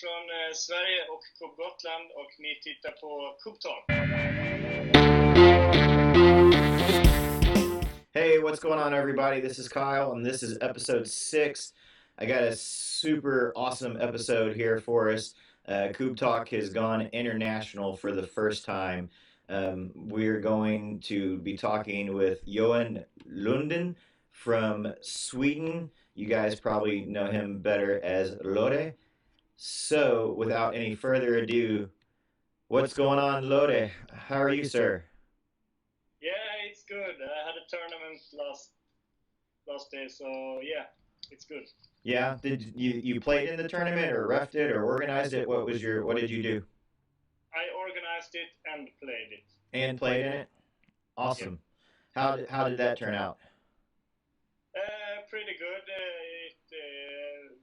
från Sverige och Cup Gotland och ni tittar på Cup Talk. Hey, what's going on, everybody? This is Kyle, and this is episode 6. I got a super awesome episode here for us. Coop Talk has gone international for the first time. We're going to be talking with Johan Lundin from Sweden. You guys probably know him better as Lode. So, without any further ado, what's going on, Lode? How are you, sir? Yeah, it's good. I had a tournament last day, so yeah, it's good. Yeah. Did you played in the tournament or refed it or organized it? What did you do? I organized it and played it. And played in it? Awesome. How did that turn out? Pretty good.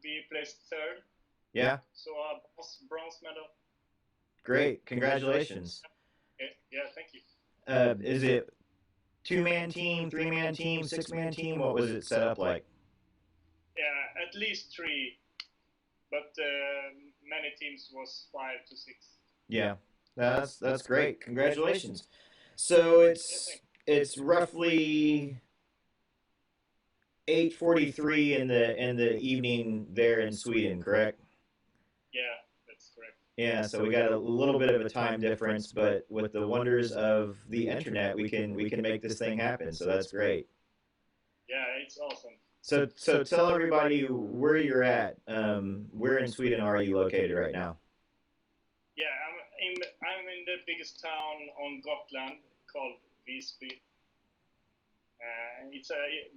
We placed third, Yeah. so bronze medal. Great. Congratulations. Yeah, thank you. Is it 2-man team, 3-man team, 6-man team? What was it set up like? Yeah, at least 3, but many teams was 5 to 6. Yeah. That's great. Congratulations. So it's roughly 8:43 in the evening there in Sweden, correct? Yeah, that's correct. Yeah, so we got a little bit of a time difference, but with the wonders of the internet, we can make this thing happen. So that's great. Yeah, it's awesome. So tell everybody where you're at. Where in Sweden are you located right now? Yeah, I'm in the biggest town on Gotland called Visby.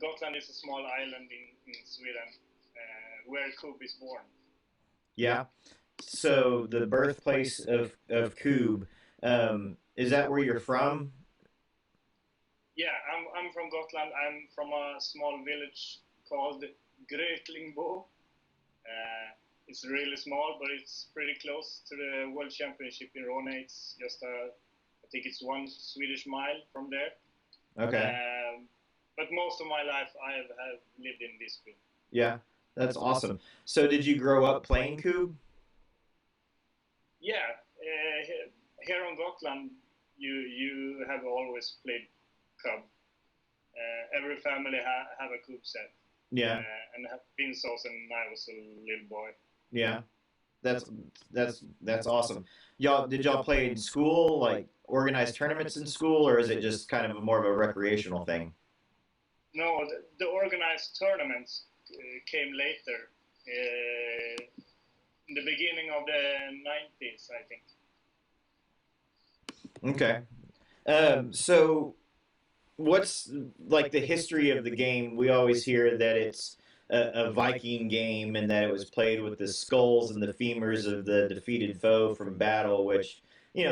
Gotland is a small island in Sweden where Coop is born. Yeah. So the birthplace of Coob, is that where you're from? Yeah, I'm from Gotland. I'm from a small village called Grötlingbo. It's really small, but it's pretty close to the World Championship in Rhone. It's just I think it's 1 Swedish mile from there. Okay. But most of my life I have lived in Visby. Yeah, that's awesome. So did you grow up playing Coob? Yeah, here on Gotland, you have always played Cub. Every family have a Cub set. Yeah. And have been so since I was a little boy. Yeah, that's awesome. Did y'all play in school, like organized tournaments in school, or is it just kind of more of a recreational thing? No, the organized tournaments came later. In the beginning of the 90s, I think. Okay. So what's like the history of the game? We always hear that it's a Viking game and that it was played with the skulls and the femurs of the defeated foe from battle, which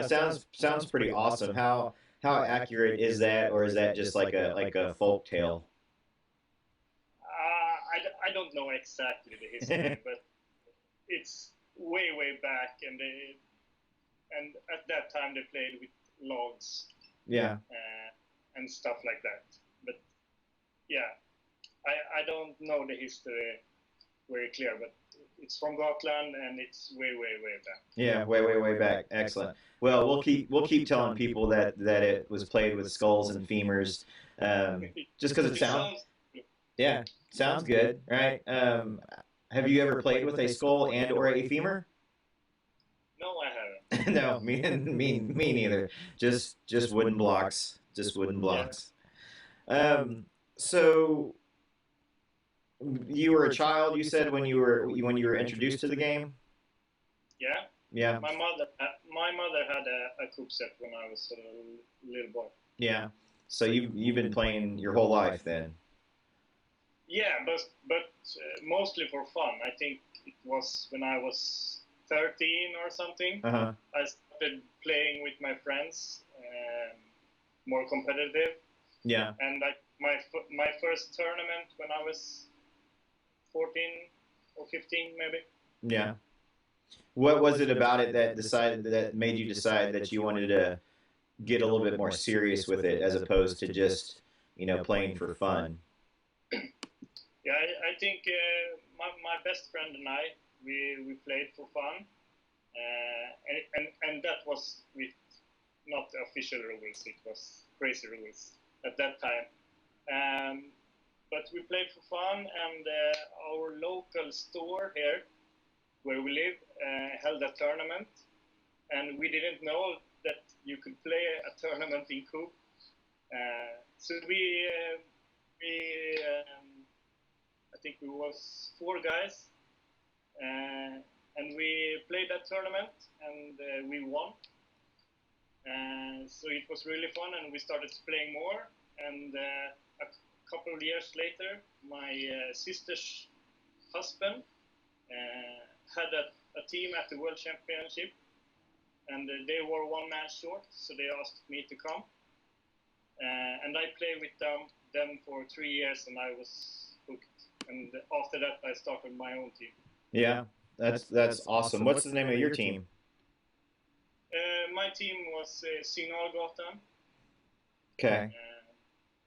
sounds pretty awesome. How accurate is that, or is that just like a folk tale? I don't know exactly the history, but it's way back, and at that time they played with logs. Yeah. And stuff like that. But yeah, I don't know the history very clear, but it's from Gotland and it's way back. Yeah, way back. Excellent. Well, we'll keep telling people that it was played with skulls and femurs, just because it sounds. Yeah, sounds good, right? Have you ever played with a skull and or a femur? No, I haven't. No, me neither. Just wooden blocks. Just wooden blocks. Yeah. So you were a child, you said, when you were introduced to the game? Yeah. Yeah. My mother had a Coop set when I was a little boy. Yeah. So you've been playing your whole life then? Yeah, but mostly for fun. I think it was when I was 13 or something. Uh-huh. I started playing with my friends, more competitive. Yeah. And my first tournament when I was 14 or 15 maybe. Yeah. What was it about it that made you decide that you wanted to get a little bit more serious with it as opposed to just playing for fun? Yeah, I think my best friend and I we played for fun, and that was with not the official rules. It was crazy rules at that time. But we played for fun, and our local store here, where we live, held a tournament, and we didn't know that you could play a tournament in Coop. So I think we was 4 guys, and we played that tournament, and we won. So it was really fun, and we started playing more. And a couple of years later, my sister's husband had a team at the World Championship, and they were 1 man short, so they asked me to come. And I played with them for 3 years, and I was hooked. And after that, I started my own team. Yeah, that's awesome. What's the name of your team? My team was Signalgatan. Okay.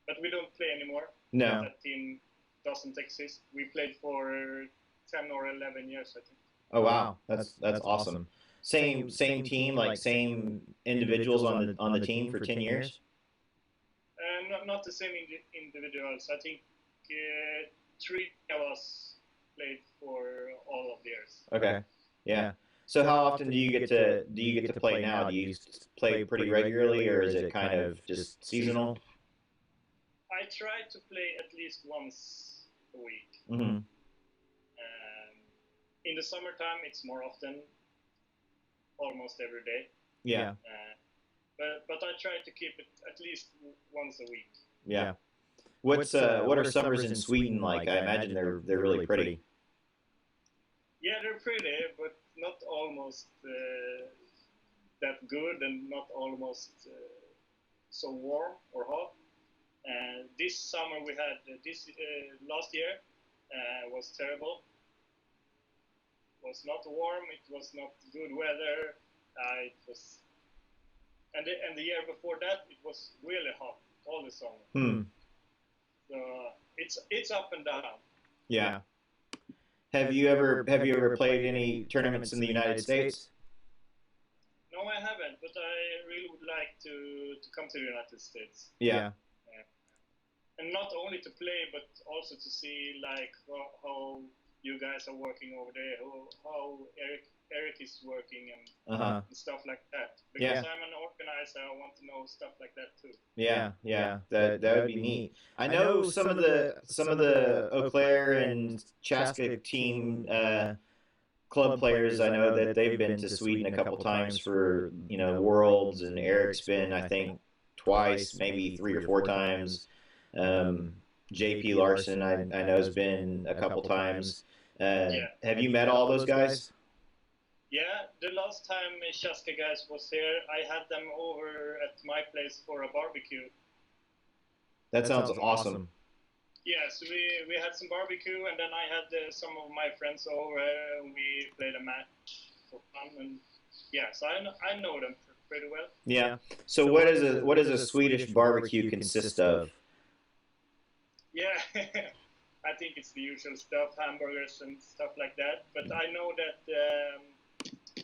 But we don't play anymore. No. That team doesn't exist. We played for 10 or 11 years, I think. Oh wow, that's awesome. Same team, like same individuals on the team for 10 years. Not the same individuals. I think 3 of us played for all of the years. Okay. Yeah. So how often do you get to play now? Do you play pretty regularly, or is it kind of just seasonal? I try to play at least once a week. Mm-hmm. In the summertime, it's more often, almost every day. Yeah. But I try to keep it at least once a week. Yeah. What are summers in Sweden like? I imagine they're really pretty. Yeah, they're pretty, but not almost that good, and not almost so warm or hot. This summer we had last year was terrible. It was not warm. It was not good weather. It was, and the year before that it was really hot all the summer. Hmm. So it's up and down. Yeah. Have you ever played any tournaments in the United States? No, I haven't, but I really would like to come to the United States. Yeah. And not only to play, but also to see like how you guys are working over there, how Eric is working, and stuff like that. Because I'm an organizer, I want to know stuff like that too. Yeah, that would be neat. I know some of the Eau Claire and Chaska team club players. I know that they've been to Sweden a couple times for Worlds, and Eric's been, I think, twice, maybe 3 or 4 times. JP Larson, I know, has been a couple times. Have you met all those guys? Yeah, the last time Chaska guys was here, I had them over at my place for a barbecue. That sounds awesome. Yeah, so we had some barbecue, and then I had some of my friends over, and we played a match for fun, and so I know them pretty well. Yeah. So what does a Swedish barbecue consist of? Yeah, I think it's the usual stuff, hamburgers and stuff like that. But I know that I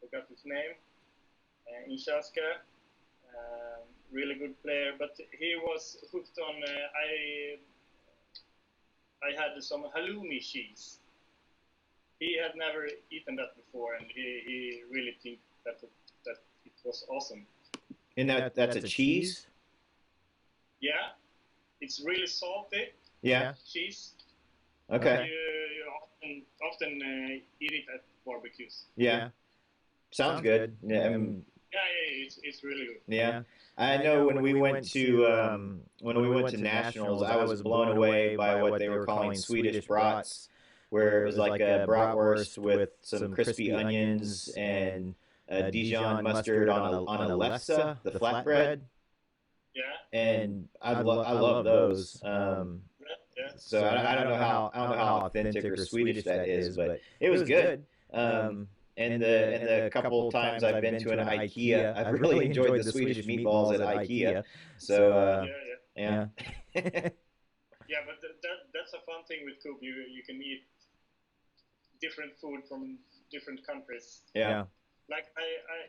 forgot his name. In Chaska, really good player, but he was hooked on. I had some halloumi cheese. He had never eaten that before, and he really think that it was awesome. And that's a cheese? Yeah, it's really salty. Yeah. Cheese. Okay. You often eat it at barbecues. Yeah. Sounds good. Yeah. It's really good. Yeah. I know when we went to nationals, I was blown away by what they were calling Swedish brats, where it was like a bratwurst with some crispy onions and Dijon mustard on a lefse, the flatbread. Yeah. And I love those. So I don't know how authentic or Swedish that is, but it was good. And the couple times I've been to an IKEA, I've really enjoyed the Swedish meatballs at IKEA. So yeah. Yeah, but that's a fun thing with Coop. You can eat different food from different countries. Yeah. Like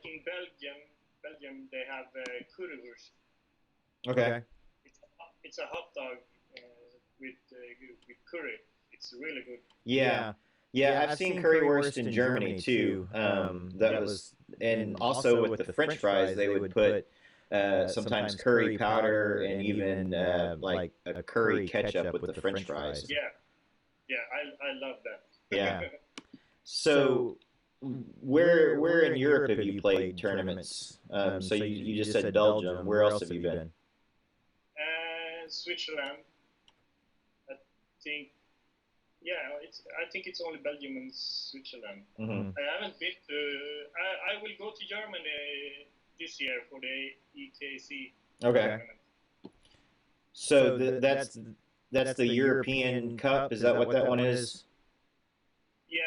in Belgium they have currywurst. Okay. It's a hot dog with curry. It's really good. Yeah. Yeah, I've seen currywurst in Germany too. That was, and also with the French fries, they would put sometimes curry powder and even like a curry ketchup with the French fries. Yeah, I love that. Yeah. So, where in Europe have you played tournaments? So you just said Belgium. Where else have you been? Switzerland. I think. Yeah, I think it's only Belgium and Switzerland. Mm-hmm. I haven't been to. I will go to Germany this year for the EKC. Okay. Tournament. So that's the European Cup. Is that what that one is? Yeah,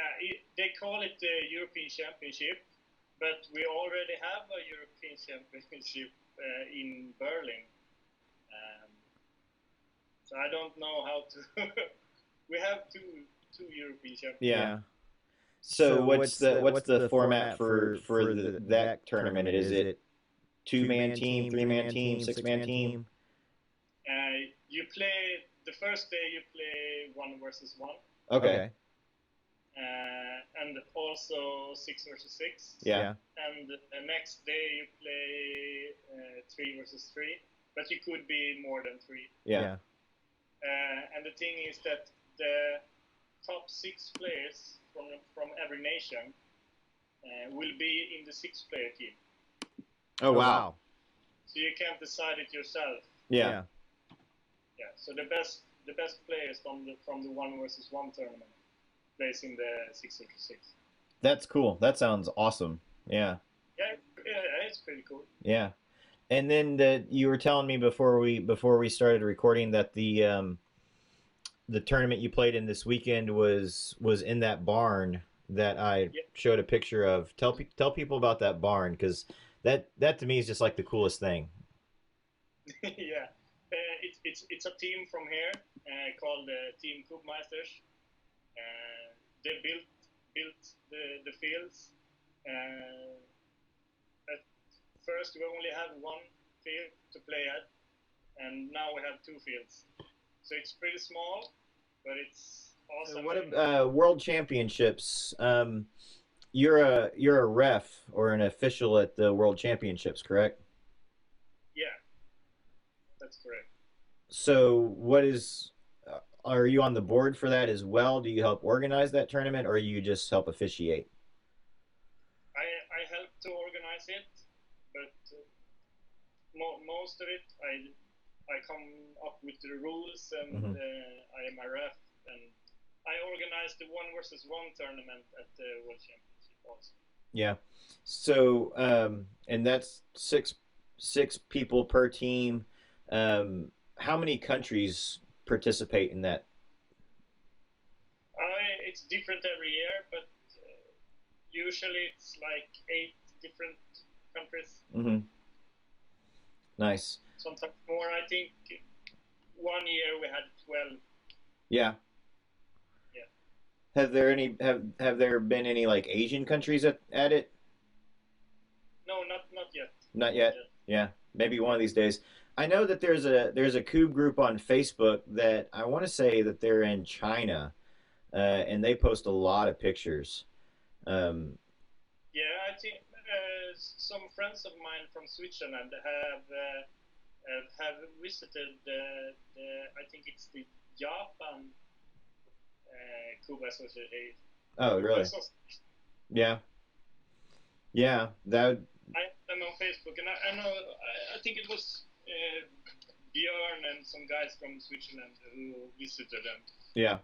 they call it the European Championship, but we already have a European Championship in Berlin. So I don't know how to. We have two European champions. Yeah. So what's the format for that tournament? Is it 2-man team, 3-man team, 6-man team? You play the first day. You play 1 versus 1. Okay. And also 6 versus 6. Yeah. And the next day you play 3 versus 3, but you could be more than 3. Yeah. And the thing is that the top 6 players from every nation will be in the 6-player team. Oh wow! So you can't decide it yourself. Yeah. Yeah. So the best players from the 1 versus 1 tournament plays in the 6 versus 6. That's cool. That sounds awesome. Yeah. Yeah, it's pretty cool. Yeah. And then you were telling me before we started recording that the tournament you played in this weekend was in that barn that I showed a picture of. Tell people about that barn, because that to me is just like the coolest thing. Yeah, it's a team from here called Team Kubmeisters. They built the fields. At first we only had 1 field to play at, and now we have 2 fields. So it's pretty small, but it's awesome. What World Championships? You're a ref or an official at the World Championships, correct? Yeah, that's correct. So are you on the board for that as well? Do you help organize that tournament, or you just help officiate? I help to organize it, but most of it I come up with the rules, and I am a ref, and I organize the 1 versus 1 tournament at the World Championship also. Yeah. So and that's six people per team. How many countries participate in that? It's different every year, but usually it's like 8 different countries. Mm-hmm. Nice. Sometimes more. I think 1 year we had 12. Yeah. Yeah. Have there been any like Asian countries at it? No, not yet. Not yet. Yeah, maybe one of these days. I know that there's a Cube group on Facebook that I want to say that they're in China, and they post a lot of pictures. Yeah, I think some friends of mine from Switzerland have visited I think it's the Japan Cuba Association. Oh, really? Yeah. Yeah, that. I am on Facebook, and I know I think it was Björn and some guys from Switzerland who visited them. Yeah,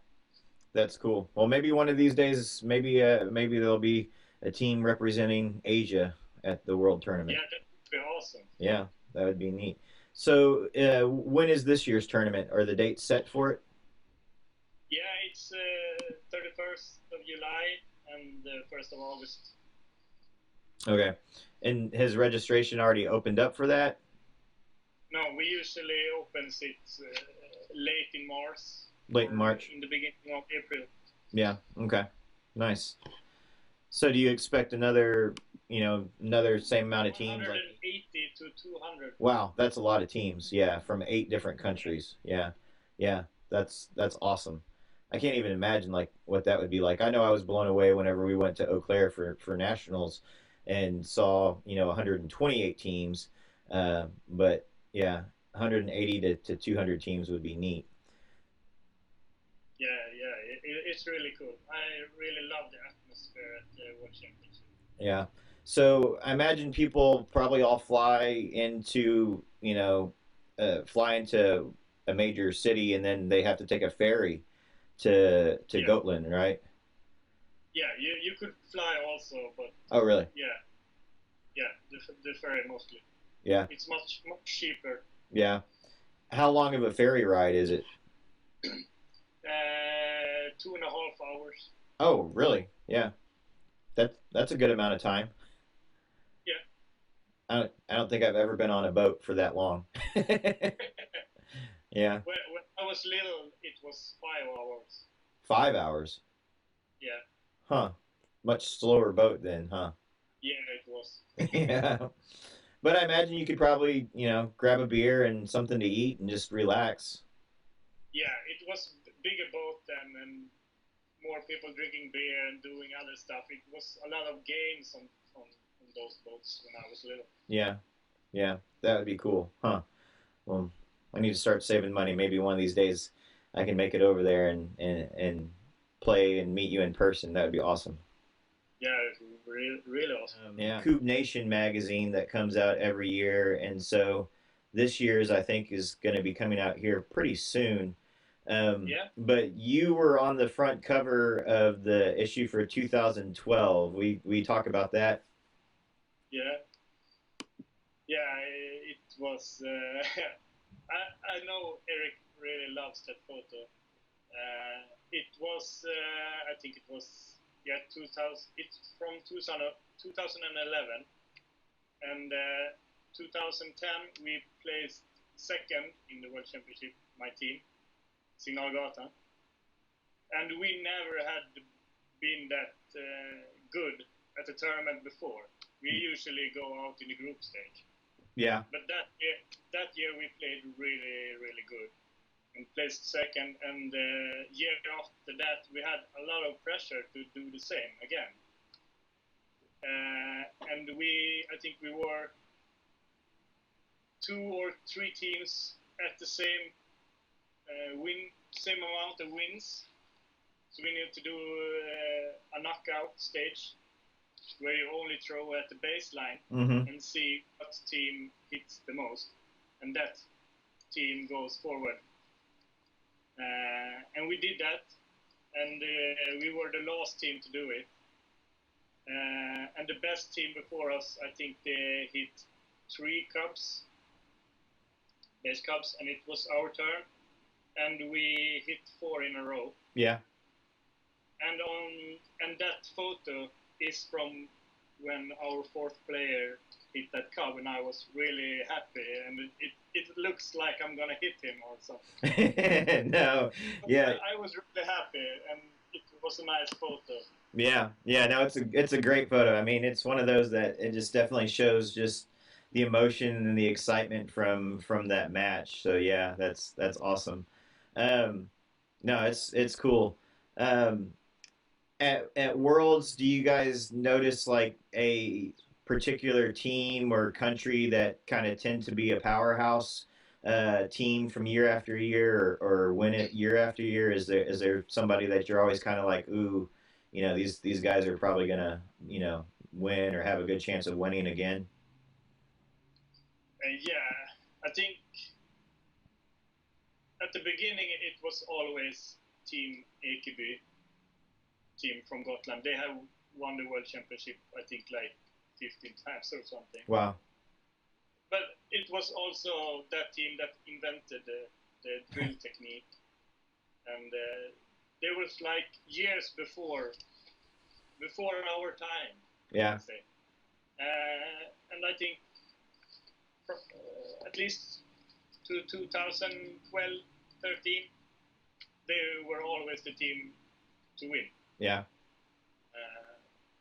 that's cool. Well, maybe one of these days, maybe there'll be a team representing Asia at the World Tournament. Yeah, that would be awesome. Yeah, that would be neat. So, when is this year's tournament? Are the dates set for it? Yeah, it's 31st of July and 1st of August. Okay. And has registration already opened up for that? No, we usually open it late in March. Late in March? In the beginning of April. Yeah, okay. Nice. So do you expect another same amount of teams? 180 to 200. Wow, that's a lot of teams. Yeah, from 8 different countries. Yeah, yeah, that's awesome. I can't even imagine like what that would be like. I know I was blown away whenever we went to Eau Claire for nationals, and saw 128 teams. But yeah, 180 to 200 teams would be neat. Yeah, yeah, it's really cool. I really love the atmosphere at the World Championship. Yeah. So I imagine people probably all fly into a major city, and then they have to take a ferry to Yeah, Gotland, right? yeah, you could fly also, but Oh, really? yeah, yeah, the ferry mostly. Yeah, It's much cheaper. yeah. How long of a ferry ride is it? 2.5 hours. Oh, really? Yeah. That's a good amount of time. Yeah. I don't think I've ever been on a boat for that long. Yeah. When I was little, it was 5 hours. 5 hours. Yeah, Huh. Much slower boat then, huh? yeah, it was. Yeah. But I imagine you could probably, grab a beer and something to eat and just relax. Yeah, it was bigger boat and more people drinking beer and doing other stuff. It was a lot of games on those boats when I was little. Yeah. Yeah. That would be cool. Huh. Well, I need to start saving money. Maybe one of these days I can make it over there and play and meet you in person. That would be awesome. Yeah, it was really, really awesome. Yeah. Coop Nation magazine that comes out every year, and so this year's I think is going to be coming out here pretty soon. Yeah, But you were on the front cover of the issue for 2012. We talk about that. yeah, yeah. It was. I know Eric really loves that photo. It was. I think it was. Yeah, 2000. It's from 2011, and 2010 we placed second in the World Championship. My team, Signalgatan, and we never had been that good at the tournament before. We usually go out in the group stage, Yeah. but that year we played really, really good and placed second. And the year after that, we had a lot of pressure to do the same again. And I think we were 2 or 3 teams at the same amount of wins. So we need to do a knockout stage where you only throw at the baseline Mm-hmm. and see what team hits the most, and that team goes forward. And we did that, and we were the last team to do it. And the best team before us, I think they hit 3 cups, base cups, and it was our turn, and we hit 4 in a row. Yeah. And that photo is from when our fourth player hit that cup, and I was really happy. And it looks like I'm gonna hit him or something. No. Yeah. I was really happy, and it was a nice photo. Yeah. Yeah. No, it's a great photo. I mean, it's one of those that it just definitely shows just the emotion and the excitement from that match. So yeah, that's awesome. Um, no, it's cool. Um, at Worlds, do you guys notice like a particular team or country that kind of tend to be a powerhouse team from year after year, or win it year after year? Is there somebody that you're always kind of like, ooh, these guys are probably gonna win or have a good chance of winning again? Yeah, I think at the beginning it was always Team AKB, team from Gotland. They have won the World Championship, I think, like 15 times or something. Wow. But it was also that team that invented the drill technique, and there was like years before our time, Yeah. let's say. And I think at least to 2012, 13, they were always the team to win. Yeah.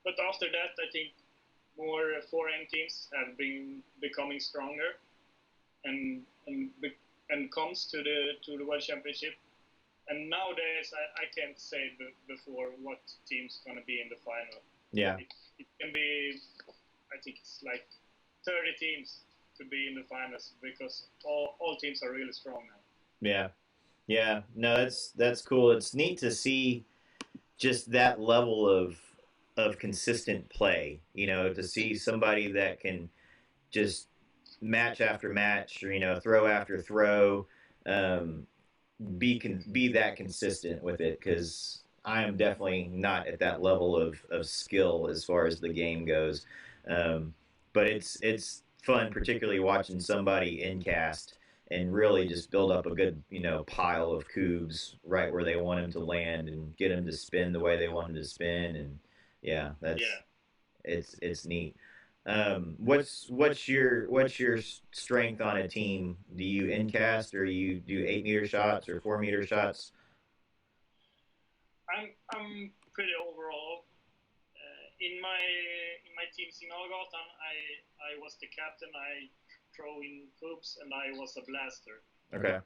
but after that, I think more foreign teams have been becoming stronger, and comes to the World Championship. And nowadays, I can't say before what team's gonna be in the final. Yeah. It can be, I think it's like 30 teams to be in the finals because all teams are really strong now. Yeah. Yeah. No, that's cool. It's neat to see just that level of consistent play. You know, to see somebody that can just match after match, or throw after throw, um, be that consistent with it. Because I am definitely not at that level of skill as far as the game goes. But it's fun, particularly watching somebody in cast and really just build up a good pile of cubes right where they want them to land and get them to spin the way they want them to spin. And yeah, it's neat. What's your strength on a team? Do you incast, or you do 8 meter shots or 4 meter shots? I'm pretty overall. In my team Signalgatan, I was the captain. I throw in cubes and I was a blaster. Okay.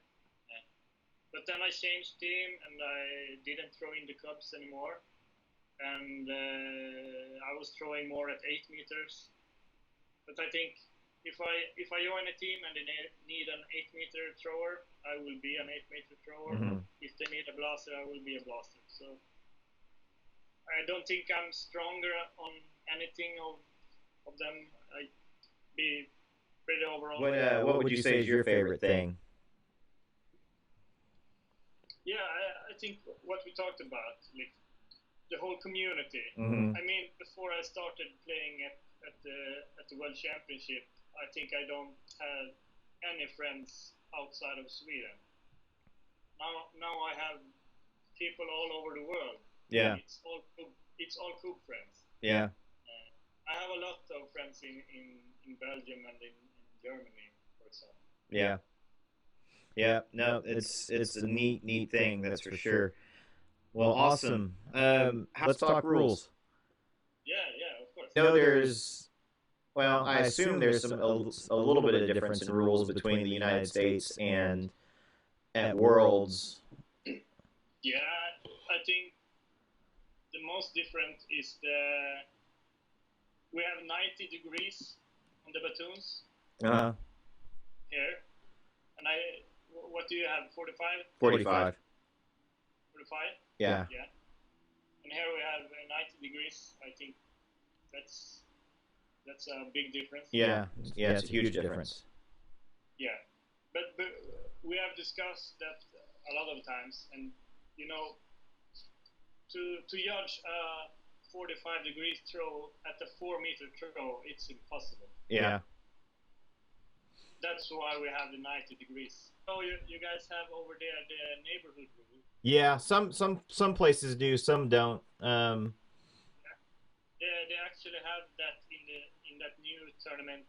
But then I changed team and I didn't throw in the cups anymore, and I was throwing more at 8 meters. But I think if I join a team and they need an 8 meter thrower, I will be an 8 meter thrower. Mm-hmm. If they need a blaster, I will be a blaster. So I don't think I'm stronger on anything of them. I be pretty overall. What would you say is your favorite thing? Yeah, I think what we talked about, like the whole community. Mm-hmm. I mean, before I started playing at the World Championship, I think I don't have any friends outside of Sweden. Now I have people all over the world. Yeah. It's all Coop friends. Yeah. I have a lot of friends in Belgium and in Germany, for example. Yeah. Yeah. No, it's a neat thing, that's for sure. Well, awesome. Let's talk rules. Yeah, of course. Well, I assume there's a little bit of difference in rules between the United States and at Worlds. Yeah, I think the most different is we have 90 degrees on the batons here, and what do you have? 45. 45. 45. Yeah. And here we have 90 degrees. I think that's a big difference. Yeah, it's a huge difference. Yeah, but we have discussed that a lot of times, and to judge a 45 degrees throw at a 4 meter throw, it's impossible. Yeah. That's why we have the 90 degrees. So you guys have over there the neighborhood rule. Yeah, some places do, some don't. They actually have that in that new tournament,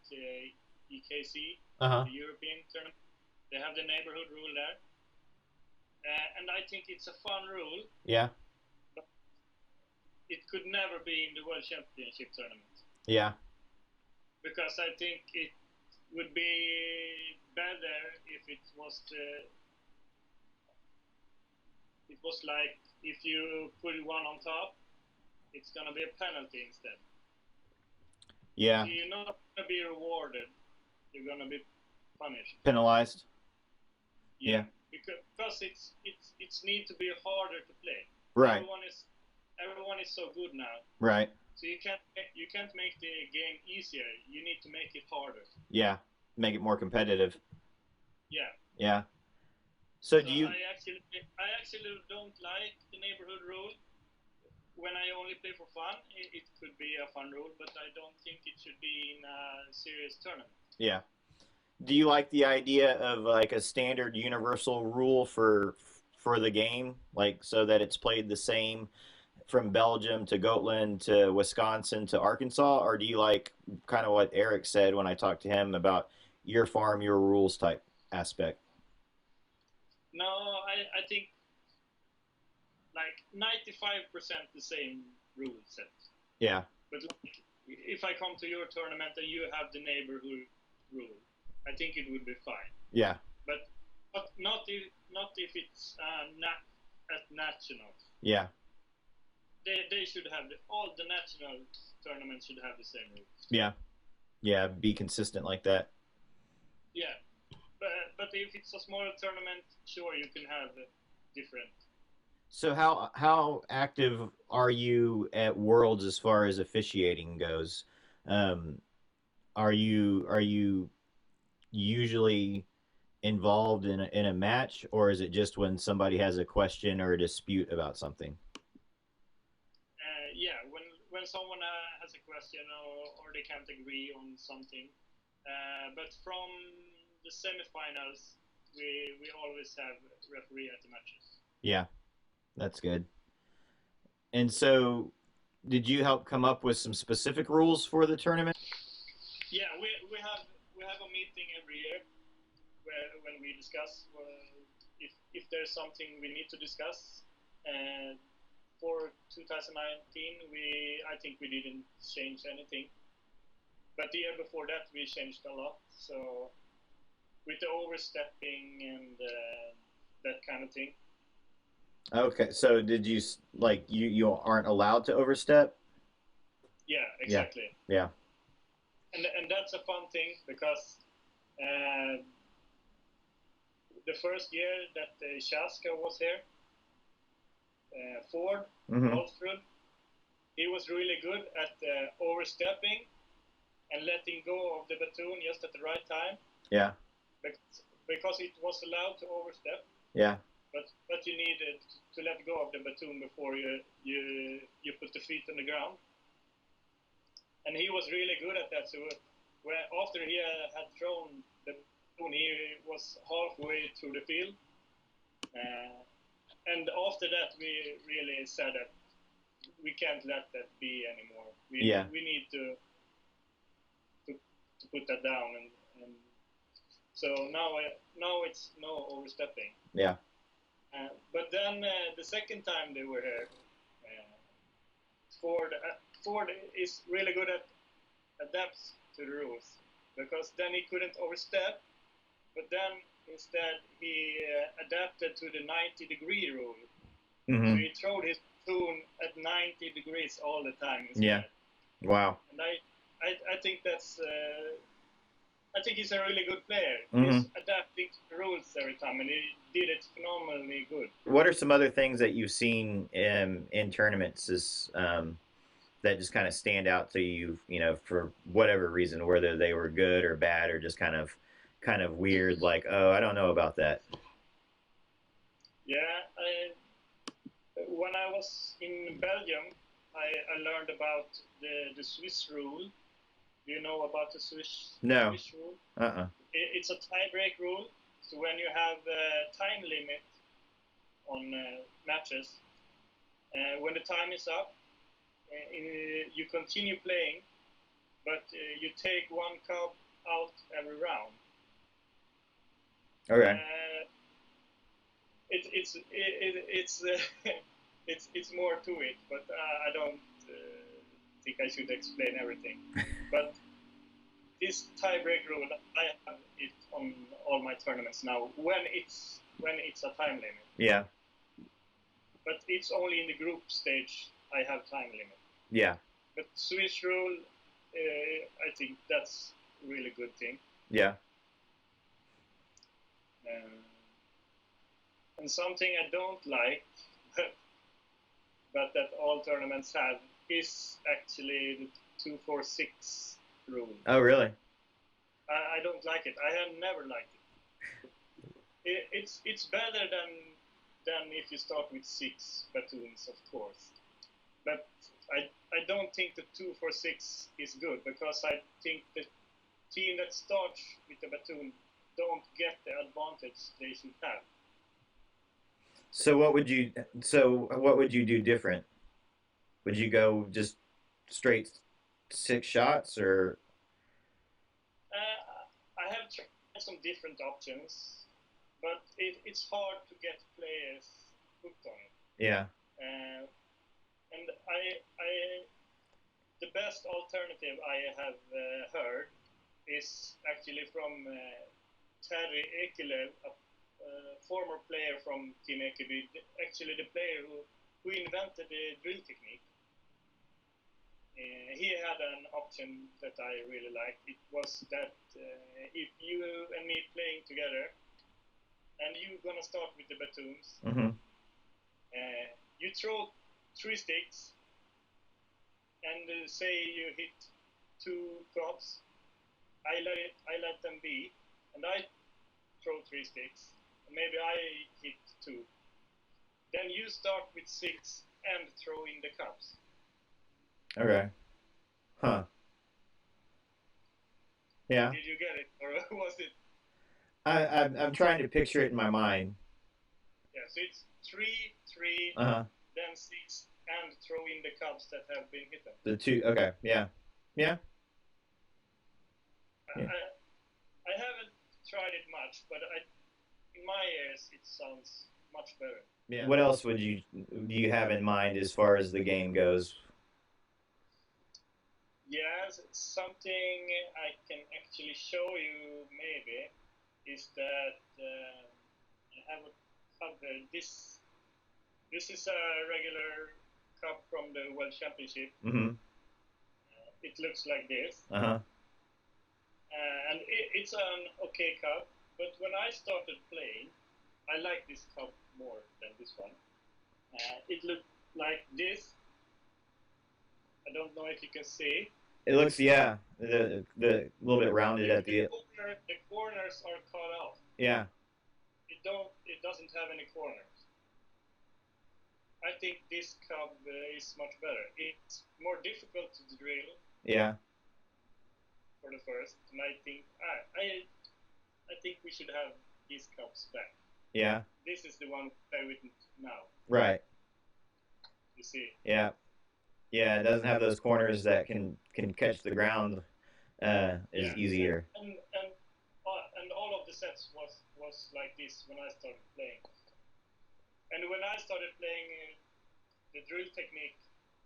EKC, Uh-huh. the European tournament. They have the neighborhood rule there, and I think it's a fun rule. Yeah. But it could never be in the World Championship tournament. Yeah. Because I think it would be better if it was like if you put one on top, it's gonna be a penalty instead. Yeah. So you're not gonna be rewarded. You're gonna be punished. Penalized. Yeah. Because it's need to be harder to play. Right. Everyone is so good now. Right. So you can't make the game easier. You need to make it harder. Yeah. Make it more competitive. Yeah. Yeah. So do you? I actually don't like the neighborhood rule. When I only play for fun, it could be a fun rule, but I don't think it should be in a serious tournament. Yeah. Do you like the idea of like a standard universal rule for the game, like so that it's played the same from Belgium to Gotland to Wisconsin to Arkansas, or do you like kind of what Eric said when I talked to him about your farm, your rules type aspect? No, I think like 95% the same rule set. Yeah. But like, if I come to your tournament and you have the neighborhood rule, I think it would be fine. Yeah. But not if it's at nationals. Yeah. They should have all the national tournaments should have the same rules. Yeah. Yeah. Be consistent like that. Yeah, but if it's a smaller tournament, sure you can have different. So how active are you at Worlds as far as officiating goes? Um, are you usually involved in a match, or is it just when somebody has a question or a dispute about something? Yeah, when someone has a question or they can't agree on something, but from the semifinals, we always have referee at the matches. Yeah, that's good. And so, did you help come up with some specific rules for the tournament? Yeah, we have a meeting every year when we discuss if there's something we need to discuss. And for 2019, I think we didn't change anything, but the year before that we changed a lot. So with the overstepping and that kind of thing. Okay, so did you like you aren't allowed to overstep? Yeah, exactly. Yeah. And that's a fun thing because the first year that Shaska was here, Ford, Alfred, he was really good at overstepping and letting go of the baton just at the right time. Yeah. Because it was allowed to overstep. Yeah. But you needed to let go of the baton before you put the feet on the ground. And he was really good at that. So after he had thrown the baton, he was halfway through the field. And after that, we really said that we can't let that be anymore. We need to put that down. And so now it's no overstepping. Yeah. But then the second time they were here, Ford is really good at adapts to the rules because then he couldn't overstep, but then instead he adapted to the 90-degree rule. So he threw his tune at 90 degrees all the time instead. Yeah. Wow. And I think that's I think he's a really good player. He's adapting to the rules every time, and he did it phenomenally good. What are some other things that you've seen in tournaments that just kind of stand out to you, for whatever reason, whether they were good or bad or just kind of weird, like, oh, I don't know about that? Yeah, when I was in Belgium, I learned about the Swiss rule. Do you know about the Swiss rule? It's a tie-break rule. So when you have a time limit on matches, when the time is up, you continue playing, but you take one cub out every round. Okay. It's more to it, but I don't think I should explain everything. But this tie-break rule, I have it on all my tournaments now. When it's a time limit. Yeah. But it's only in the group stage I have time limit. Yeah. But Swiss rule, I think that's a really good thing. Yeah. And something I don't like, but that all tournaments have, is actually the 2-4-6 rule. Oh, really? I don't like it. I have never liked it. It's better than if you start with 6 batons, of course. But I don't think the 2-4-6 is good because I think the team that starts with the baton don't get the advantage they should have. So what would you do different? Would you go just straight 6 shots, or? I have tried some different options, but it's hard to get players hooked on it. Yeah. And the best alternative I have heard is actually from Terry Ekelev, a former player from Team Ekeby, actually the player who invented the drill technique. He had an option that I really liked. It was that if you and me playing together, and you're gonna start with the batons, you throw 3 sticks, and say you hit 2 crops. I let them be, and I throw 3 sticks. Maybe I hit 2. Then you start with 6 and throw in the cups. Okay. Huh. Yeah. Did you get it, or was it? I'm trying to picture it in my mind. Yeah. So it's 3, 3, then 6, and throw in the cups that have been hidden. The 2. Okay. Yeah. Yeah. I haven't tried it much, but in my ears it sounds much better. Yeah. What else do you have in mind as far as the game goes? Yes, something I can actually show you maybe is that I have a cup there. This is a regular cup from the World Championship. It looks like this. And it's an okay cup, but when I started playing, I like this cup more than this one. It looked like this. I don't know if you can see. It looks, the little bit rounded at the. The corners are cut off. Yeah. It doesn't have any corners. I think this cup is much better. It's more difficult to drill. Yeah. For the first, and I think we should have these cups back. Yeah. This is the one we play with now. Right. You see. Yeah. Yeah, it doesn't have those corners that can catch the ground. Is easier. And all of the sets was like this when I started playing. And when I started playing, the drill technique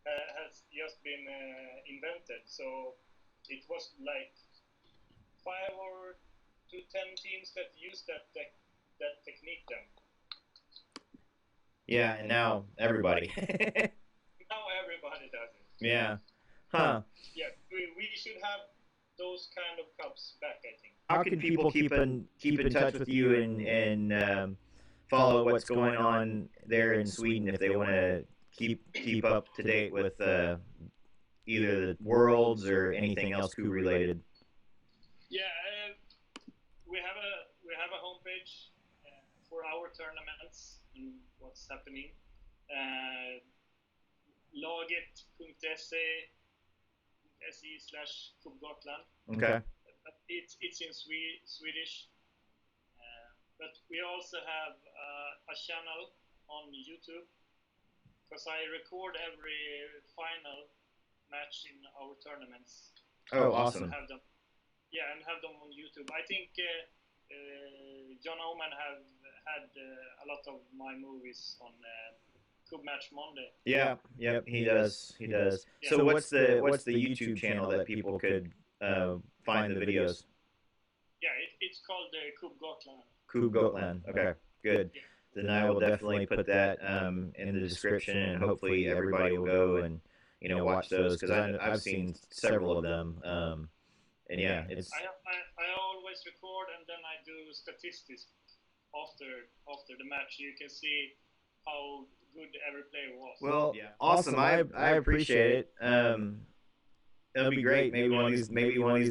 has just been invented. So it was like 5 or to 10 teams that use that technique then. Yeah, and now everybody. Now everybody does it. Yeah. Huh. Yeah, we should have those kind of cups back, I think. How can people keep in touch with you and follow what's going on there in Sweden if they want to keep up to date with either the Worlds or anything else Coup related? Yeah, we have a homepage for our tournaments and what's happening. laget.se/Cupgotland. Okay. It's in Swedish. But we also have a channel on YouTube because I record every final match in our tournaments. Oh, awesome. Have them, and have them on YouTube. I think John Oman have had a lot of my movies on Coup Match Monday. Yeah, yep, he does. Yeah. So what's the YouTube channel that people could find the videos? Yeah, it's called Coup Gotland. Coup Gotland. Okay, good. Yeah. Then I will definitely put that in the description, and hopefully everybody will go and watch those because I've seen several of them. And yeah, it's. I always record and then I do statistics after the match. You can see how good every player was. Well, yeah. Awesome. I appreciate it. It'll be great. Maybe one of these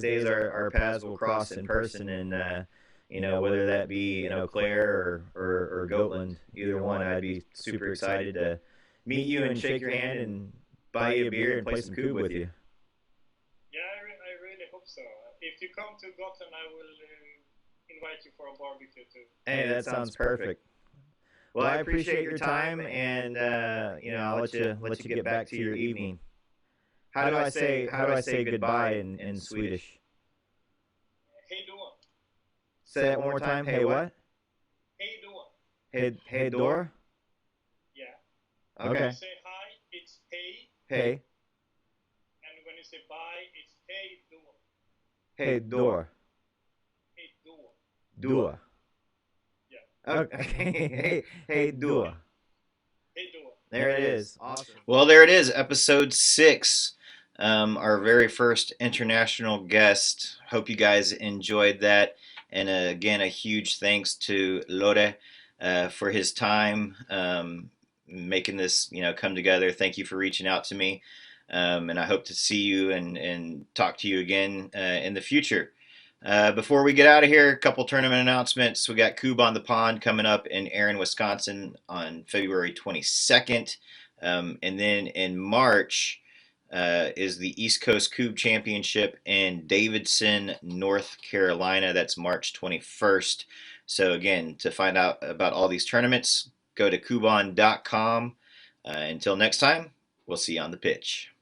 days our paths will cross in person, and whether that be Claire or Gotland, either one, I'd be super excited to meet you and shake your hand and buy you a beer and play some Coup with you. Yeah, I really hope so. If you come to Gotland, I will invite you for a barbecue too. Hey, that sounds perfect. Well, I appreciate your time, and I'll let you get back to your evening. How do I say goodbye in Swedish? Hej då. Say that one more time. Hey, what? Hej då. Hey door? Yeah. Okay. When you say hi, it's hey. Hey. And when you you say bye, it's hey do. Hey, door. Hey do. Dua. Yeah. Okay. Hey, Dua. Hey do. There it is. Awesome. Well, there it is, episode 6. Our very first international guest. Hope you guys enjoyed that. And again, a huge thanks to Lode for his time making this come together. Thank you for reaching out to me. And I hope to see you and talk to you again in the future. Before we get out of here, a couple tournament announcements. We got Cube on the Pond coming up in Erin, Wisconsin on February 22nd. And then in March is the East Coast Cube Championship in Davidson, North Carolina. That's March 21st. So, again, to find out about all these tournaments, go to kubon.com. Until next time, we'll see you on the pitch.